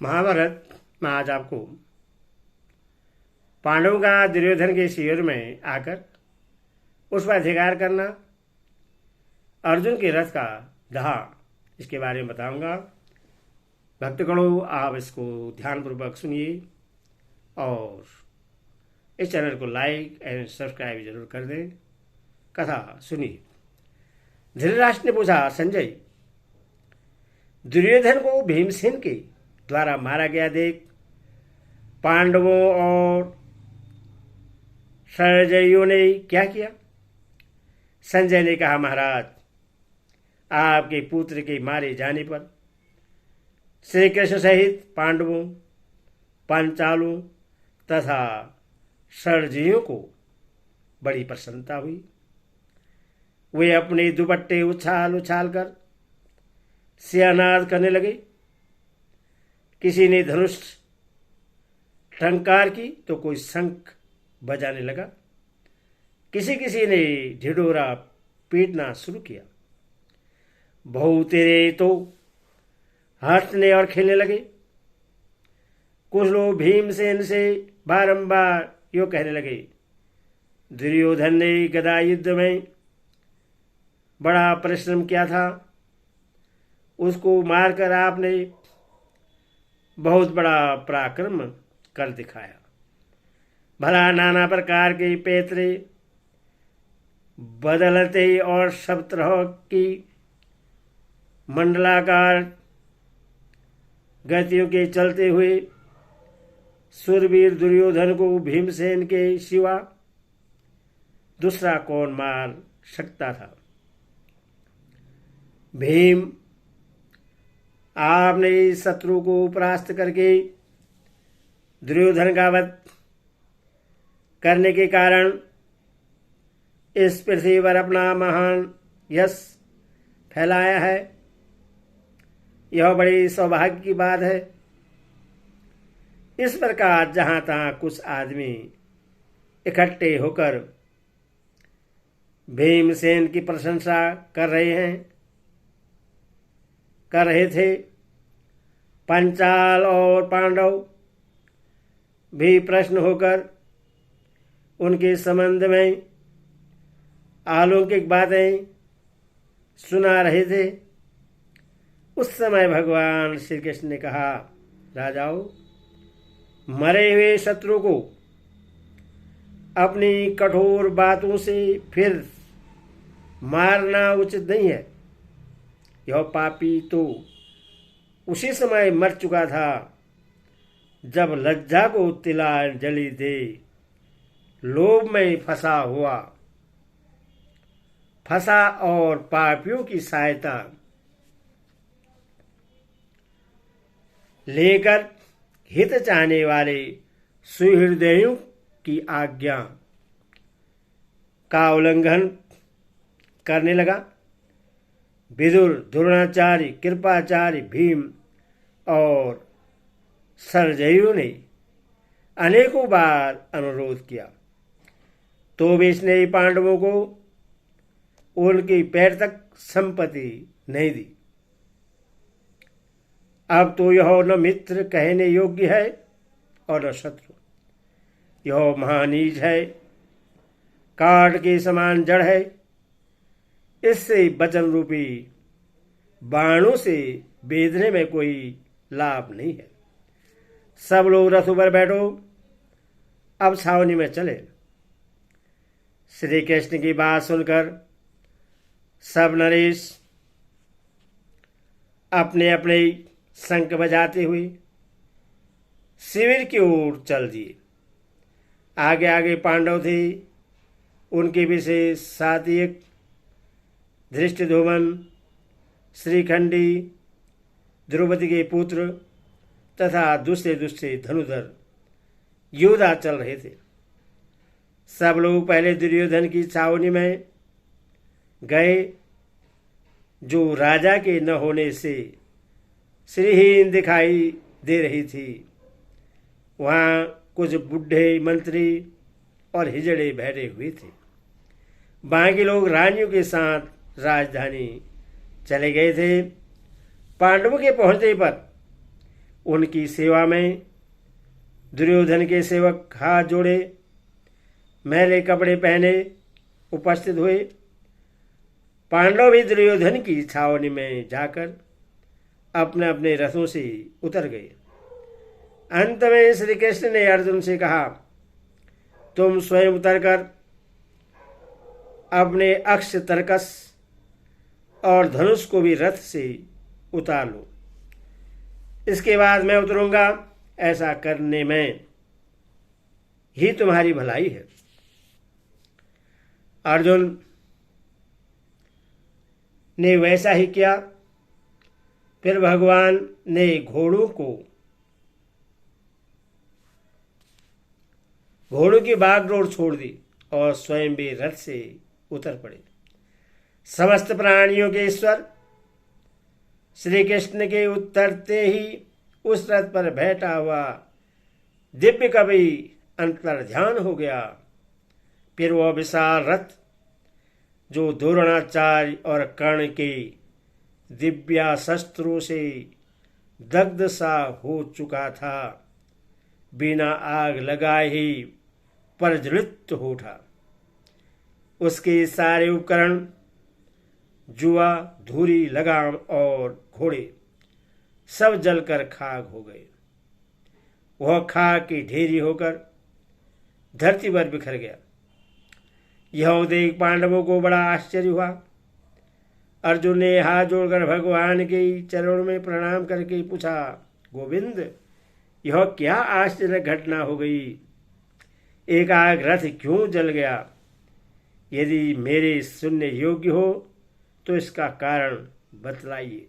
महाभारत में आज आपको पांडवों का दुर्योधन के शिविर में आकर उस पर अधिकार करना, अर्जुन के रथ का दहा, इसके बारे में बताऊंगा। भक्तगणों, आप इसको ध्यानपूर्वक सुनिए और इस चैनल को लाइक एंड सब्सक्राइब जरूर कर दें। कथा सुनिए। धृतराष्ट्र ने पूछा, संजय, दुर्योधन को भीमसेन के द्वारा मारा गया देख पांडवों और सरजयियों ने क्या किया? संजय ने कहा, महाराज, आपके पुत्र के मारे जाने पर श्री कृष्ण सहित पांडवों, पांचालों तथा सरजयियों को बड़ी प्रसन्नता हुई। वे अपने दुपट्टे उछाल उछाल कर सियानाद करने लगे। किसी ने धनुष टंकार की तो कोई शंख बजाने लगा। किसी ने ढिढोरा पीटना शुरू किया। बहु तेरे तो हंसने और खेलने लगे। कुछ लोग भीमसेन से बारंबार यो कहने लगे, दुर्योधन ने गदा युद्ध में बड़ा परिश्रम किया था, उसको मारकर आपने बहुत बड़ा पराक्रम कर दिखाया। भला नाना प्रकार के पैतरे बदलते और सब तरह की मंडलाकार गतियों के चलते हुए सूरवीर दुर्योधन को भीमसेन के सिवा दूसरा कौन मार सकता था? भीम, आपने शत्रु को परास्त करके दुर्योधन का वध करने के कारण इस पृथ्वी पर अपना महान यश फैलाया है। यह बड़ी सौभाग्य की बात है। इस प्रकार जहां तहां कुछ आदमी इकट्ठे होकर भीमसेन की प्रशंसा कर रहे थे, पंचाल और पांडव भी प्रश्न होकर उनके संबंध में अलौकिक बातें सुना रहे थे। उस समय भगवान श्री कृष्ण ने कहा, राजाओं, मरे हुए शत्रु को अपनी कठोर बातों से फिर मारना उचित नहीं है। यह पापी तो उसी समय मर चुका था जब लज्जा को तिलांजलि दे लोभ में फंसा और पापियों की सहायता लेकर हित चाहने वाले सुहृदयों की आज्ञा का उल्लंघन करने लगा। विदुर, द्रोणाचार्य, कृपाचार्य, भीम और सरजयियों ने अनेकों बार अनुरोध किया, तो भी इसने पांडवों को उनकी पैर तक संपत्ति नहीं दी। अब तो यह न मित्र कहने योग्य है और न शत्रु। यह महानीच है, काट के समान जड़ है। इससे वचन रूपी बाणों से बेधने में कोई लाभ नहीं है। सब लोग रथों पर बैठो, अब छावनी में चले। श्री कृष्ण की बात सुनकर सब नरेश अपने अपने शंख बजाते हुए शिविर की ओर चल दिए। आगे आगे पांडव थे। उनके विशेष साथियक धृष्टद्युम्न, श्रीखंडी, द्रौपदी के पुत्र तथा दूसरे धनुधर योद्धा चल रहे थे। सब लोग पहले दुर्योधन की छावनी में गए, जो राजा के न होने से श्रीहीन दिखाई दे रही थी। वहाँ कुछ बुढ़े मंत्री और हिजड़े बैठे हुए थे। बाकी लोग रानियों के साथ राजधानी चले गए थे। पांडवों के पहुंचने पर उनकी सेवा में दुर्योधन के सेवक हाथ जोड़े मैले कपड़े पहने उपस्थित हुए। पांडव भी दुर्योधन की छावनी में जाकर अपने अपने रथों से उतर गए। अंत में श्री कृष्ण ने अर्जुन से कहा, तुम स्वयं उतरकर अपने अक्ष तरकस और धनुष को भी रथ से उतार लो, इसके बाद मैं उतरूंगा। ऐसा करने में ही तुम्हारी भलाई है। अर्जुन ने वैसा ही किया। फिर भगवान ने घोड़ों की बागडोर छोड़ दी और स्वयं भी रथ से उतर पड़े। समस्त प्राणियों के ईश्वर श्री कृष्ण के उतरते ही उस रथ पर बैठा हुआ दिव्य कवि अंतर्ध्यान हो गया। फिर वह विशाल रथ जो द्रोणाचार्य और कर्ण के दिव्यास्त्रों से दग्ध सा हो चुका था, बिना आग लगाए ही प्रज्वलित हो उठा। उसके सारे उपकरण, जुआ, धूरी, लगाम और घोड़े सब जलकर खाक हो गए। वह खाक की ढेरी होकर धरती पर बिखर गया। यह देख पांडवों को बड़ा आश्चर्य हुआ। अर्जुन ने हाथ जोड़कर भगवान के चरणों में प्रणाम करके पूछा, गोविंद, यह क्या आश्चर्य घटना हो गई? एकाएक रथ क्यों जल गया? यदि मेरे सुनने योग्य हो तो इसका कारण बतलाइए।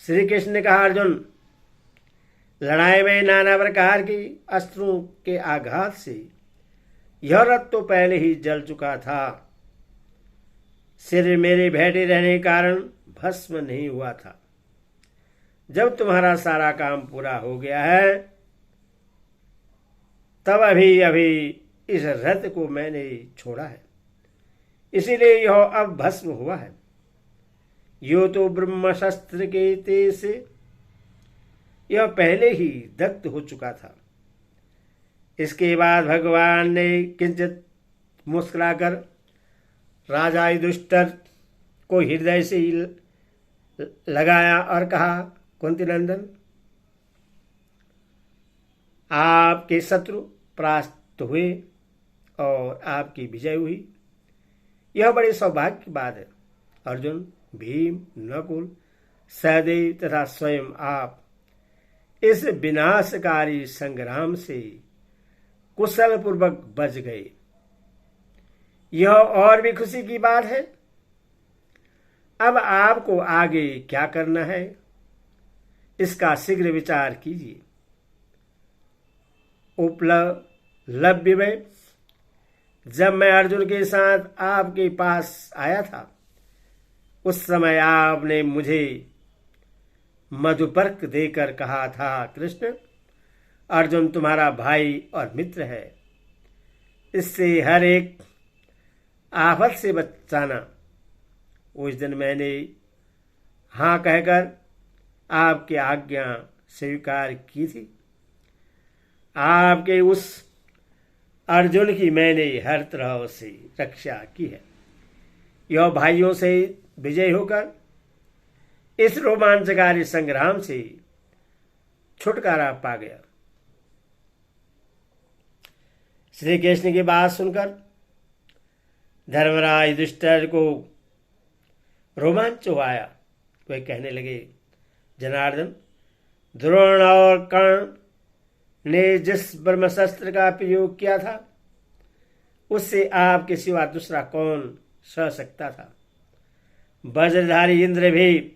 श्री कृष्ण ने कहा, अर्जुन, लड़ाई में नाना प्रकार की अस्त्रों के आघात से यह रथ तो पहले ही जल चुका था। सिर मेरे बैठे रहने के कारण भस्म नहीं हुआ था। जब तुम्हारा सारा काम पूरा हो गया है, तब अभी अभी इस रथ को मैंने छोड़ा है, इसीलिए यह अब भस्म हुआ है। यो तो ब्रह्मशस्त्र के तेज से यह पहले ही दग्ध हो चुका था। इसके बाद भगवान ने किंचित मुस्कुराकर राजा युधिष्ठिर को हृदय से ही लगाया और कहा, कुंती नंदन, आपके शत्रु परास्त हुए और आपकी विजय हुई। यह बड़े सौभाग्य की बात है। अर्जुन, भीम, नकुल, सहदेव तथा स्वयं आप इस विनाशकारी संग्राम से कुशल पूर्वक बच गए। यह और भी खुशी की बात है। अब आपको आगे क्या करना है, इसका शीघ्र विचार कीजिए। उपलब्धि में जब मैं अर्जुन के साथ आपके पास आया था, उस समय आपने मुझे मधुपर्क देकर कहा था, कृष्ण, अर्जुन तुम्हारा भाई और मित्र है, इससे हर एक आफत से बचाना। उस दिन मैंने हाँ कहकर आपकी आज्ञा स्वीकार की थी। आपके उस अर्जुन की मैंने हर तरह से रक्षा की है। यह भाइयों से विजय होकर इस रोमांचकारी संग्राम से छुटकारा पा गया। श्री कृष्ण की बात सुनकर धर्मराज युधिष्ठिर को रोमांच आया। वे कहने लगे, जनार्दन, द्रोण और कर्ण ने जिस ब्रह्मशस्त्र का प्रयोग किया था, उससे आपके सिवा दूसरा कौन सह सकता था? वज्रधारी इंद्र भी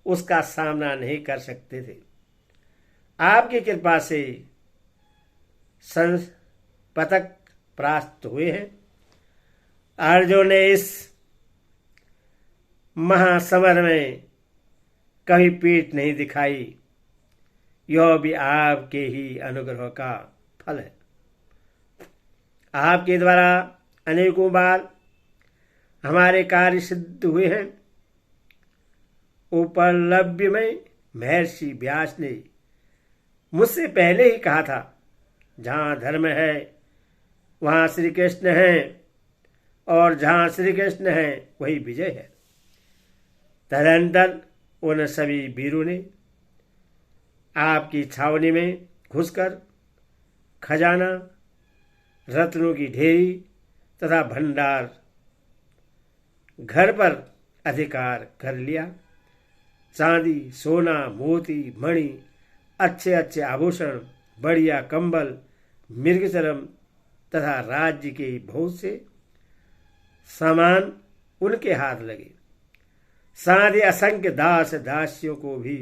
उसका सामना नहीं कर सकते थे। आपकी कृपा से पतक प्राप्त हुए हैं। अर्जुन ने इस महासमर में कभी पीठ नहीं दिखाई। यह भी आपके ही अनुग्रह का फल है। आपके द्वारा अनेकों बार हमारे कार्य सिद्ध हुए हैं। उपलब्धि में महर्षि व्यास ने मुझसे पहले ही कहा था, जहाँ धर्म है वहाँ श्री कृष्ण है, और जहाँ श्री कृष्ण है वही विजय है। तदनंतर उन सभी वीरों ने आपकी छावनी में घुसकर खजाना, रत्नों की ढेरी तथा भंडार घर पर अधिकार कर लिया। चांदी, सोना, मोती, मणि, अच्छे अच्छे आभूषण, बढ़िया कंबल, मृगचर्म तथा राज्य के बहुत से सामान उनके हाथ लगे। साथ ही असंख्य दास दासियों को भी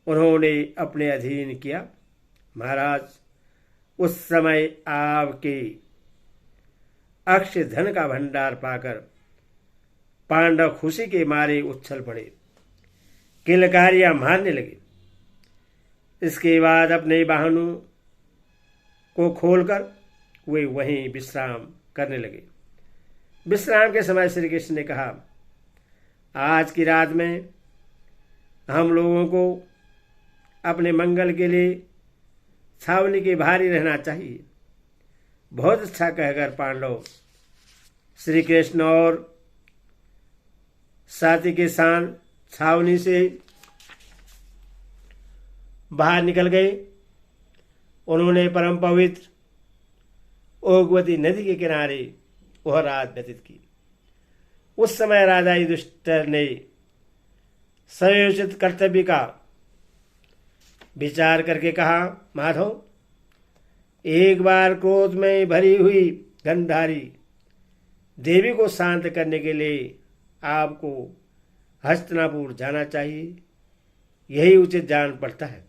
उन्होंने अपने अधीन किया। महाराज, उस समय आपके अक्षय धन का भंडार पाकर पांडव खुशी के मारे उछल पड़े, किलकारियां मारने लगे। इसके बाद अपने वाहनों को खोलकर वे वहीं विश्राम करने लगे। विश्राम के समय श्री कृष्ण ने कहा, आज की रात में हम लोगों को अपने मंगल के लिए छावनी के बाहर ही रहना चाहिए। बहुत अच्छा कहकर पांडव श्री कृष्ण और साथी के साथ छावनी से बाहर निकल गए। उन्होंने परम पवित्र ओगवती नदी के किनारे वह रात व्यतीत की। उस समय राजा युधिष्ठिर ने समयोचित कर्तव्य का विचार करके कहा, माधव, एक बार क्रोध में भरी हुई गंधारी देवी को शांत करने के लिए आपको हस्तिनापुर जाना चाहिए। यही उचित जान पड़ता है।